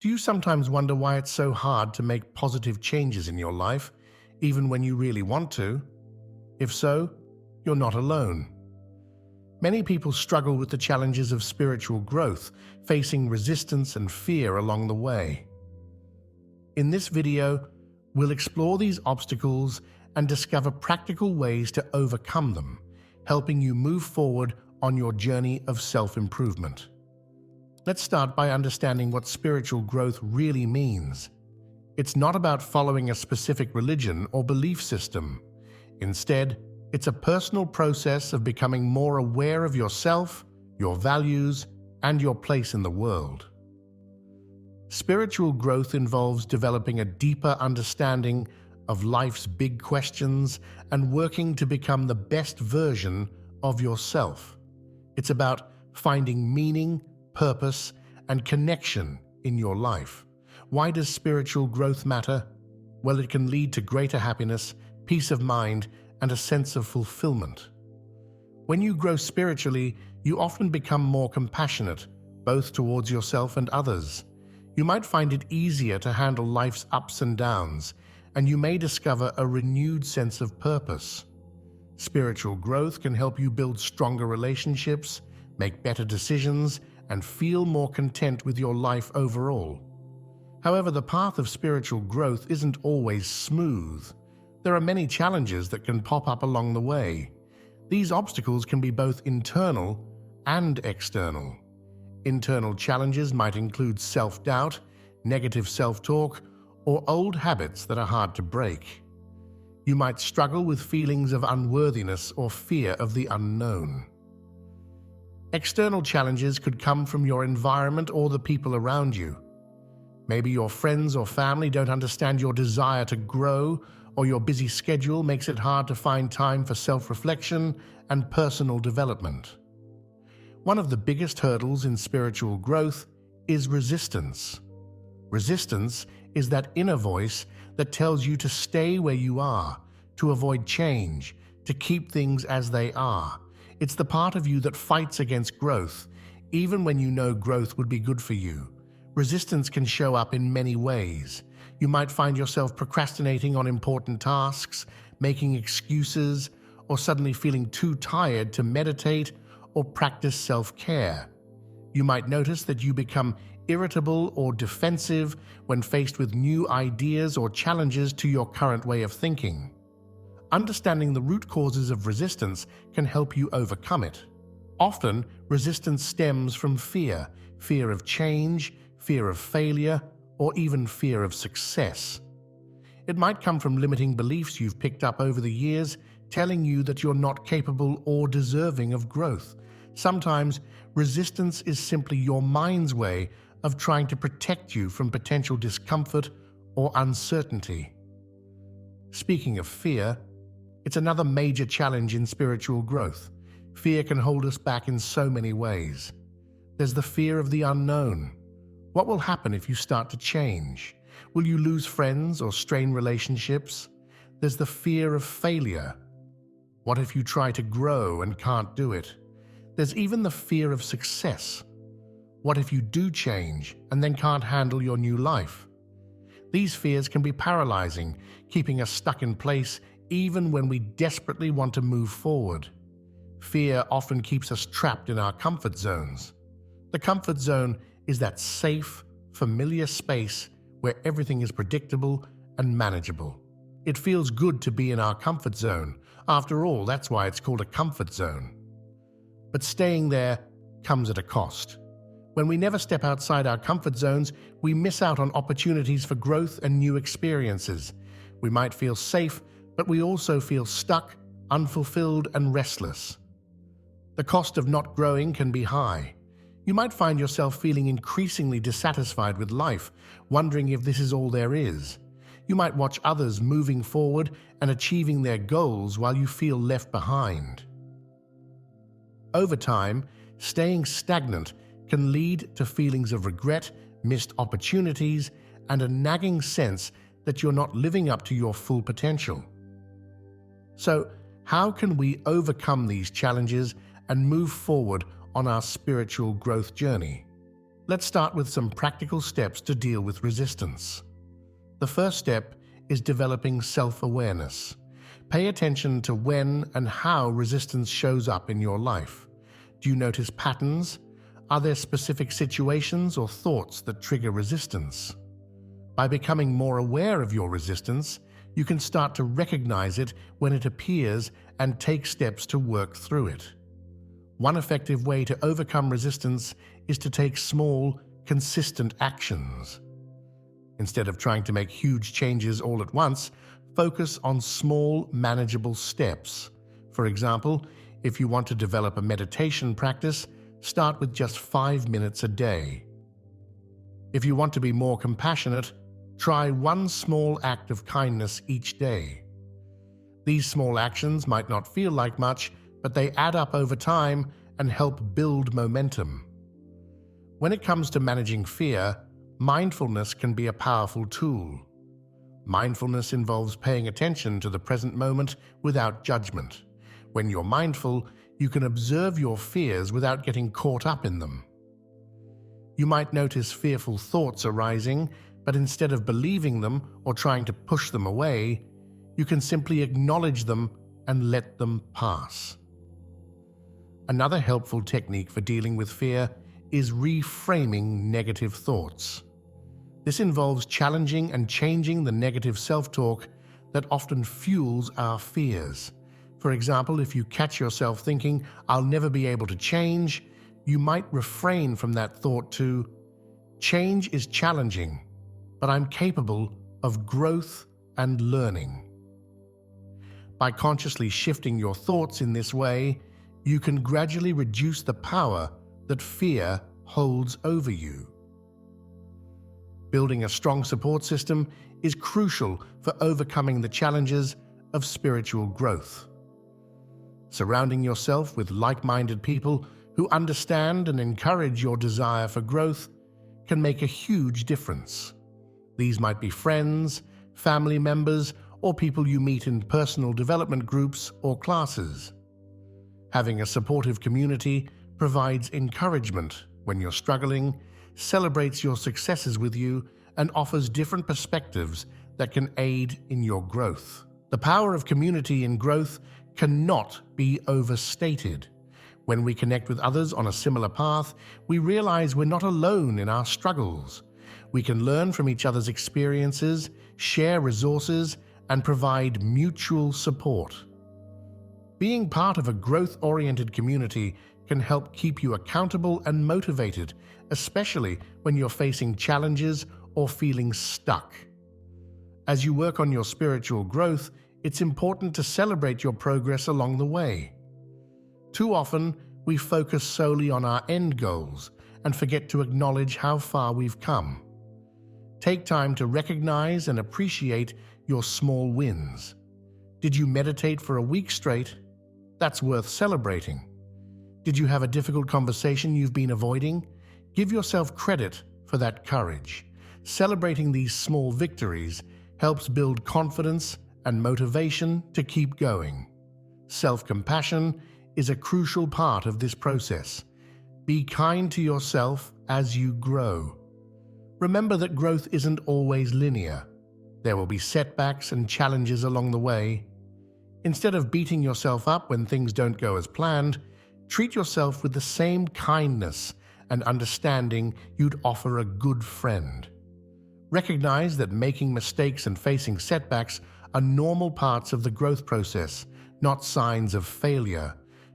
Do you sometimes wonder why it's so hard to make positive changes in your life, even when you really want to? If so, you're not alone. Many people struggle with the challenges of spiritual growth, facing resistance and fear along the way. In this video, we'll explore these obstacles and discover practical ways to overcome them, helping you move forward on your journey of self-improvement. Let's start by understanding what spiritual growth really means. It's not about following a specific religion or belief system. Instead, it's a personal process of becoming more aware of yourself, your values, and your place in the world. Spiritual growth involves developing a deeper understanding of life's big questions and working to become the best version of yourself. It's about finding meaning, purpose, and connection in your life. Why does spiritual growth matter? Well, it can lead to greater happiness, peace of mind, and a sense of fulfillment. When you grow spiritually, you often become more compassionate, both towards yourself and others. You might find it easier to handle life's ups and downs, and you may discover a renewed sense of purpose. Spiritual growth can help you build stronger relationships, make better decisions, and feel more content with your life overall. However, the path of spiritual growth isn't always smooth. There are many challenges that can pop up along the way. These obstacles can be both internal and external. Internal challenges might include self-doubt, negative self-talk, or old habits that are hard to break. You might struggle with feelings of unworthiness or fear of the unknown. External challenges could come from your environment or the people around you. Maybe your friends or family don't understand your desire to grow, or your busy schedule makes it hard to find time for self-reflection and personal development. One of the biggest hurdles in spiritual growth is resistance. Resistance is that inner voice that tells you to stay where you are, to avoid change, to keep things as they are. It's the part of you that fights against growth, even when you know growth would be good for you. Resistance can show up in many ways. You might find yourself procrastinating on important tasks, making excuses, or suddenly feeling too tired to meditate or practice self-care. You might notice that you become irritable or defensive when faced with new ideas or challenges to your current way of thinking. Understanding the root causes of resistance can help you overcome it. Often, resistance stems from fear of change, fear of failure, or even fear of success. It might come from limiting beliefs you've picked up over the years, telling you that you're not capable or deserving of growth. Sometimes, resistance is simply your mind's way of trying to protect you from potential discomfort or uncertainty. Speaking of fear, it's another major challenge in spiritual growth. Fear can hold us back in so many ways. There's the fear of the unknown. What will happen if you start to change? Will you lose friends or strain relationships? There's the fear of failure. What if you try to grow and can't do it? There's even the fear of success. What if you do change and then can't handle your new life? These fears can be paralyzing, keeping us stuck in place even when we desperately want to move forward. Fear often keeps us trapped in our comfort zones. The comfort zone is that safe, familiar space where everything is predictable and manageable. It feels good to be in our comfort zone. After all, that's why it's called a comfort zone. But staying there comes at a cost. When we never step outside our comfort zones, we miss out on opportunities for growth and new experiences. We might feel safe, but we also feel stuck, unfulfilled, and restless. The cost of not growing can be high. You might find yourself feeling increasingly dissatisfied with life, wondering if this is all there is. You might watch others moving forward and achieving their goals while you feel left behind. Over time, staying stagnant can lead to feelings of regret, missed opportunities, and a nagging sense that you're not living up to your full potential. So, how can we overcome these challenges and move forward on our spiritual growth journey? Let's start with some practical steps to deal with resistance. The first step is developing self-awareness. Pay attention to when and how resistance shows up in your life. Do you notice patterns? Are there specific situations or thoughts that trigger resistance? By becoming more aware of your resistance, you can start to recognize it when it appears and take steps to work through it. One effective way to overcome resistance is to take small, consistent actions. Instead of trying to make huge changes all at once, focus on small, manageable steps. For example, if you want to develop a meditation practice, start with just 5 minutes a day. If you want to be more compassionate, try one small act of kindness each day. These small actions might not feel like much, but they add up over time and help build momentum. When it comes to managing fear, mindfulness can be a powerful tool. Mindfulness involves paying attention to the present moment without judgment. When you're mindful, you can observe your fears without getting caught up in them. You might notice fearful thoughts arising, but instead of believing them or trying to push them away, you can simply acknowledge them and let them pass. Another helpful technique for dealing with fear is reframing negative thoughts. This involves challenging and changing the negative self-talk that often fuels our fears. For example, if you catch yourself thinking, "I'll never be able to change," you might refrain from that thought to, "Change is challenging, but I'm capable of growth and learning." By consciously shifting your thoughts in this way, you can gradually reduce the power that fear holds over you. Building a strong support system is crucial for overcoming the challenges of spiritual growth. Surrounding yourself with like-minded people who understand and encourage your desire for growth can make a huge difference. These might be friends, family members, or people you meet in personal development groups or classes. Having a supportive community provides encouragement when you're struggling, celebrates your successes with you, and offers different perspectives that can aid in your growth. The power of community in growth cannot be overstated. When we connect with others on a similar path, we realize we're not alone in our struggles. We can learn from each other's experiences, share resources, and provide mutual support. Being part of a growth-oriented community can help keep you accountable and motivated, especially when you're facing challenges or feeling stuck. As you work on your spiritual growth, it's important to celebrate your progress along the way. Too often, we focus solely on our end goals and forget to acknowledge how far we've come. Take time to recognize and appreciate your small wins. Did you meditate for a week straight? That's worth celebrating. Did you have a difficult conversation you've been avoiding? Give yourself credit for that courage. Celebrating these small victories helps build confidence and motivation to keep going. Self-compassion is a crucial part of this process. Be kind to yourself as you grow. Remember that growth isn't always linear. There will be setbacks and challenges along the way. Instead of beating yourself up when things don't go as planned, treat yourself with the same kindness and understanding you'd offer a good friend. Recognize that making mistakes and facing setbacks are normal parts of the growth process, not signs of failure.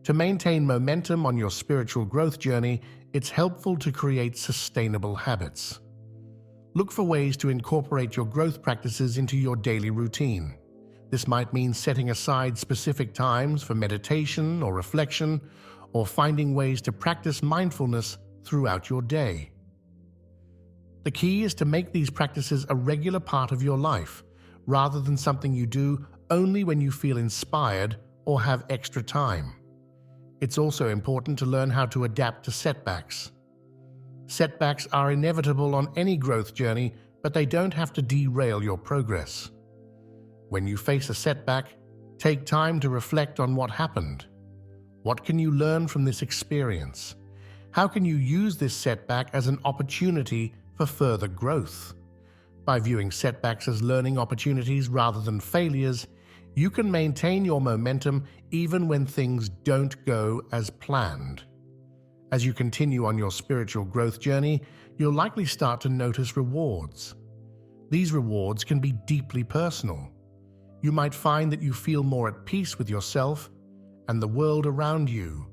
To maintain momentum on your spiritual growth journey, it's helpful to create sustainable habits. Look for ways to incorporate your growth practices into your daily routine. This might mean setting aside specific times for meditation or reflection, or finding ways to practice mindfulness throughout your day. The key is to make these practices a regular part of your life, rather than something you do only when you feel inspired or have extra time. It's also important to learn how to adapt to setbacks. Setbacks are inevitable on any growth journey, but they don't have to derail your progress. When you face a setback, take time to reflect on what happened. What can you learn from this experience? How can you use this setback as an opportunity for further growth? By viewing setbacks as learning opportunities rather than failures, you can maintain your momentum even when things don't go as planned. As you continue on your spiritual growth journey, you'll likely start to notice rewards. These rewards can be deeply personal. You might find that you feel more at peace with yourself and the world around you.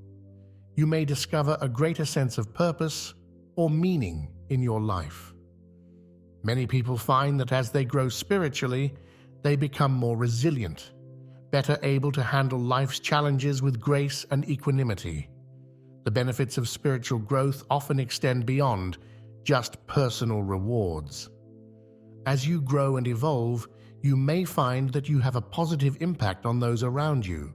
You may discover a greater sense of purpose or meaning in your life. Many people find that as they grow spiritually, they become more resilient, better able to handle life's challenges with grace and equanimity. The benefits of spiritual growth often extend beyond just personal rewards. As you grow and evolve, you may find that you have a positive impact on those around you.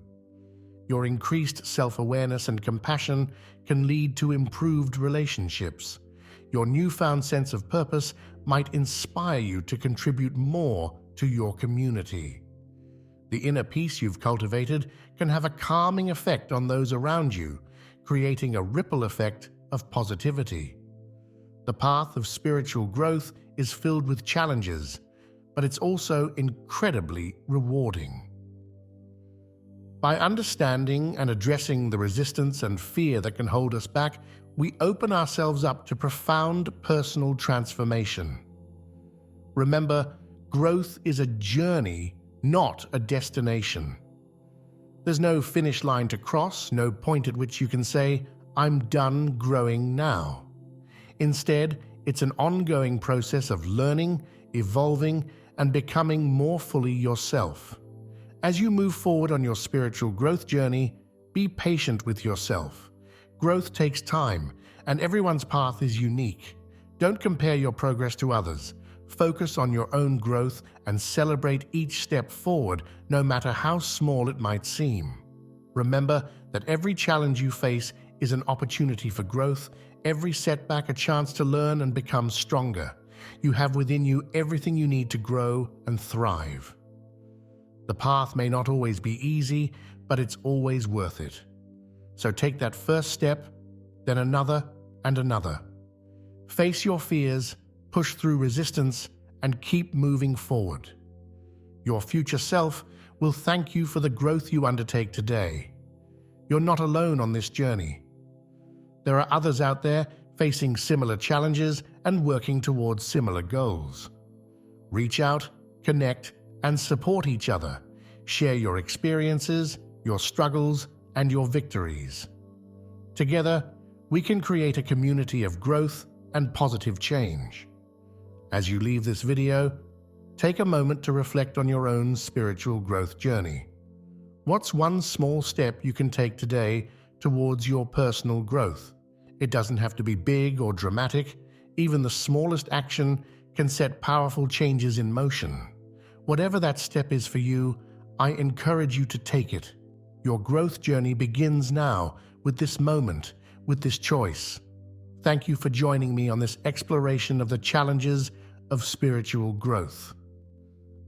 Your increased self-awareness and compassion can lead to improved relationships. Your newfound sense of purpose might inspire you to contribute more to your community. The inner peace you've cultivated can have a calming effect on those around you, creating a ripple effect of positivity. The path of spiritual growth is filled with challenges, but it's also incredibly rewarding. By understanding and addressing the resistance and fear that can hold us back, we open ourselves up to profound personal transformation. Remember, growth is a journey, not a destination. There's no finish line to cross, no point at which you can say, "I'm done growing now." Instead, it's an ongoing process of learning, evolving, and becoming more fully yourself. As you move forward on your spiritual growth journey, be patient with yourself. Growth takes time, and everyone's path is unique. Don't compare your progress to others. Focus on your own growth and celebrate each step forward, no matter how small it might seem. Remember that every challenge you face is an opportunity for growth, every setback a chance to learn and become stronger. You have within you everything you need to grow and thrive. The path may not always be easy, but it's always worth it. So take that first step, then another and another. Face your fears, push through resistance, and keep moving forward. Your future self will thank you for the growth you undertake today. You're not alone on this journey. There are others out there facing similar challenges and working towards similar goals. Reach out, connect, and support each other. Share your experiences, your struggles, and your victories. Together, we can create a community of growth and positive change. As you leave this video, take a moment to reflect on your own spiritual growth journey. What's one small step you can take today towards your personal growth? It doesn't have to be big or dramatic. Even the smallest action can set powerful changes in motion. Whatever that step is for you, I encourage you to take it. Your growth journey begins now, with this moment, with this choice. Thank you for joining me on this exploration of the challenges of spiritual growth.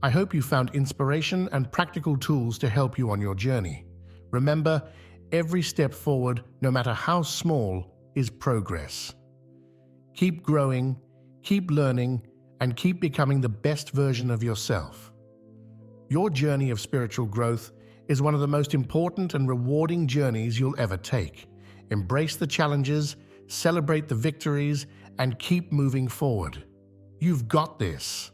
I hope you found inspiration and practical tools to help you on your journey. Remember, every step forward, no matter how small, is progress. Keep growing, keep learning, and keep becoming the best version of yourself. Your journey of spiritual growth is one of the most important and rewarding journeys you'll ever take. Embrace the challenges, celebrate the victories, and keep moving forward. You've got this.